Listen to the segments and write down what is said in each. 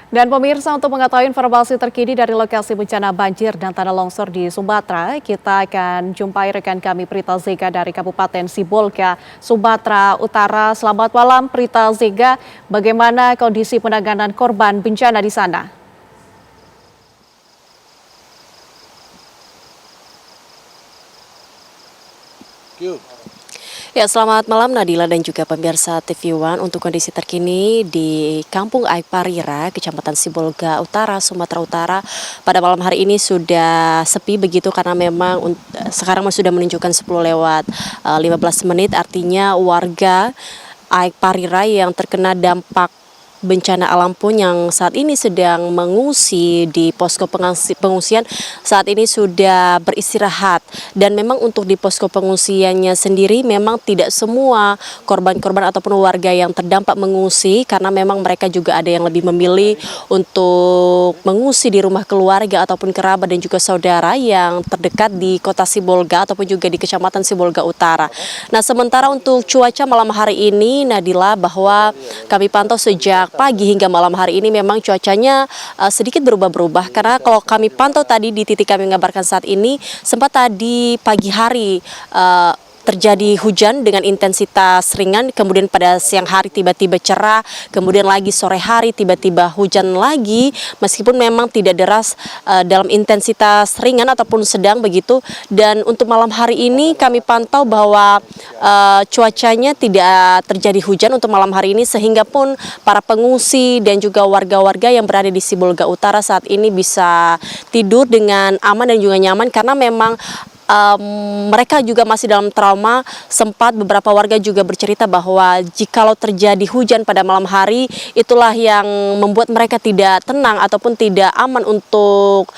Dan pemirsa, untuk mengetahui informasi terkini dari lokasi bencana banjir dan tanah longsor di Sumatera, kita akan jumpai rekan kami Prita Zega dari Kabupaten Sibolga, Sumatera Utara. Selamat malam Prita Zega, bagaimana kondisi penanganan korban bencana di sana? Ya, selamat malam Nadila dan juga pemirsa TV One. Untuk kondisi terkini di Kampung Aik Parira, Kecamatan Sibolga Utara, Sumatera Utara, pada malam hari ini sudah sepi begitu karena memang sekarang sudah menunjukkan 10 lewat 15 menit, artinya warga Aik Parira yang terkena dampak bencana alam pun yang saat ini sedang mengungsi di posko pengungsian saat ini sudah beristirahat. Dan memang untuk di posko pengungsiannya sendiri memang tidak semua korban-korban ataupun warga yang terdampak mengungsi, karena memang mereka juga ada yang lebih memilih untuk mengungsi di rumah keluarga ataupun kerabat dan juga saudara yang terdekat di kota Sibolga ataupun juga di Kecamatan Sibolga Utara. Nah, sementara untuk cuaca malam hari ini, Nadila, bahwa kami pantau sejak pagi hingga malam hari ini memang cuacanya sedikit berubah-berubah, karena kalau kami pantau tadi di titik kami mengabarkan saat ini, sempat tadi pagi hari terjadi hujan dengan intensitas ringan, kemudian pada siang hari tiba-tiba cerah, kemudian lagi sore hari tiba-tiba hujan lagi, meskipun memang tidak deras dalam intensitas ringan ataupun sedang begitu. Dan untuk malam hari ini kami pantau bahwa cuacanya tidak terjadi hujan untuk malam hari ini, sehingga pun para pengungsi dan juga warga-warga yang berada di Sibolga Utara saat ini bisa tidur dengan aman dan juga nyaman, karena memang mereka juga masih dalam trauma. Sempat beberapa warga juga bercerita bahwa jikalau terjadi hujan pada malam hari, itulah yang membuat mereka tidak tenang ataupun tidak aman untuk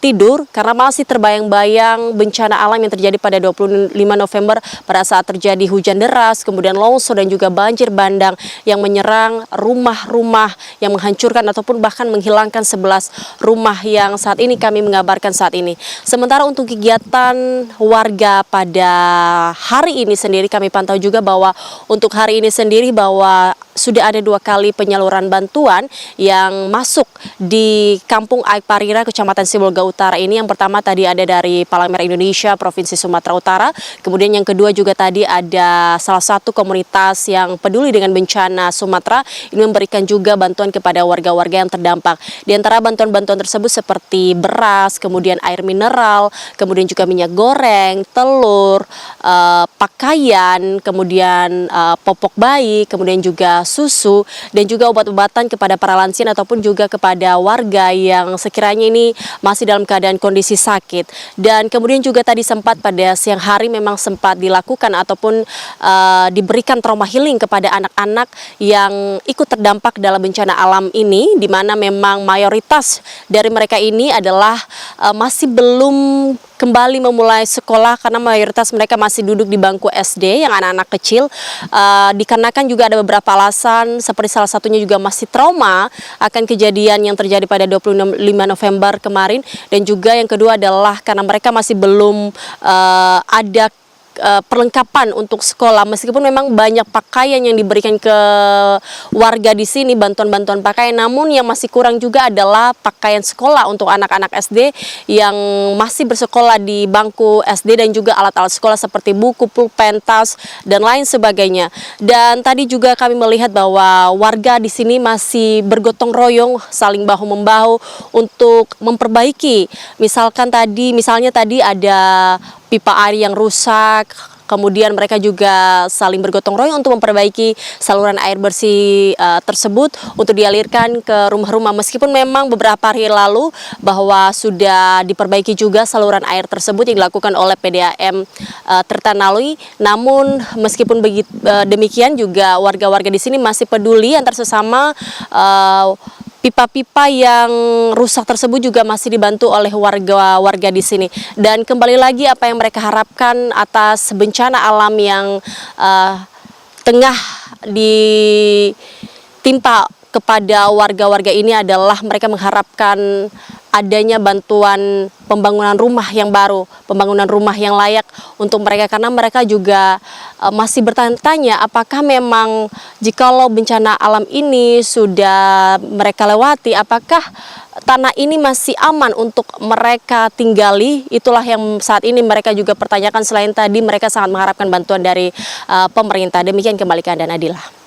tidur, karena masih terbayang-bayang bencana alam yang terjadi pada 25 November pada saat terjadi hujan deras, kemudian longsor dan juga banjir bandang yang menyerang rumah-rumah, yang menghancurkan ataupun bahkan menghilangkan 11 rumah yang saat ini kami mengabarkan saat ini. Sementara untuk kegiatan warga pada hari ini sendiri, kami pantau juga bahwa untuk hari ini sendiri bahwa sudah ada 2 kali penyaluran bantuan yang masuk di Kampung Aik Parira, Kecamatan Sibolga Utara ini. Yang pertama tadi ada dari Palang Merah Indonesia Provinsi Sumatera Utara, kemudian yang kedua juga tadi ada salah satu komunitas yang peduli dengan bencana Sumatera ini memberikan juga bantuan kepada warga-warga yang terdampak. Di antara bantuan-bantuan tersebut seperti beras, kemudian air mineral, kemudian juga minyak goreng, telur, pakaian, kemudian popok bayi, kemudian juga susu, dan juga obat-obatan kepada para lansia ataupun juga kepada warga yang sekiranya ini masih dalam keadaan kondisi sakit. Dan kemudian juga tadi sempat pada siang hari memang sempat dilakukan ataupun diberikan trauma healing kepada anak-anak yang ikut terdampak dalam bencana alam ini, di mana memang mayoritas dari mereka ini adalah masih belum kembali memulai sekolah, karena mayoritas mereka masih duduk di bangku SD yang anak-anak kecil, dikarenakan juga ada beberapa alasan, seperti salah satunya juga masih trauma akan kejadian yang terjadi pada 25 November kemarin, dan juga yang kedua adalah karena mereka masih belum ada perlengkapan untuk sekolah, meskipun memang banyak pakaian yang diberikan ke warga di sini, bantuan-bantuan pakaian, namun yang masih kurang juga adalah pakaian sekolah untuk anak-anak SD yang masih bersekolah di bangku SD, dan juga alat-alat sekolah seperti buku, pulpen, tas, dan lain sebagainya. Dan tadi juga kami melihat bahwa warga di sini masih bergotong royong, saling bahu-membahu untuk memperbaiki. Misalnya tadi ada pipa air yang rusak, kemudian mereka juga saling bergotong royong untuk memperbaiki saluran air bersih tersebut untuk dialirkan ke rumah-rumah. Meskipun memang beberapa hari lalu bahwa sudah diperbaiki juga saluran air tersebut yang dilakukan oleh PDAM Tirtanalui, namun meskipun demikian juga warga-warga di sini masih peduli antar sesama. Pipa-pipa yang rusak tersebut juga masih dibantu oleh warga-warga di sini. Dan kembali lagi, apa yang mereka harapkan atas bencana alam yang tengah ditimpa kepada warga-warga ini adalah mereka mengharapkan adanya bantuan pembangunan rumah yang baru, pembangunan rumah yang layak untuk mereka, karena mereka juga masih bertanya-tanya apakah memang jikalau bencana alam ini sudah mereka lewati, apakah tanah ini masih aman untuk mereka tinggali. Itulah yang saat ini mereka juga pertanyakan. Selain tadi mereka sangat mengharapkan bantuan dari pemerintah. Demikian, kembali ke Anda, Nadila.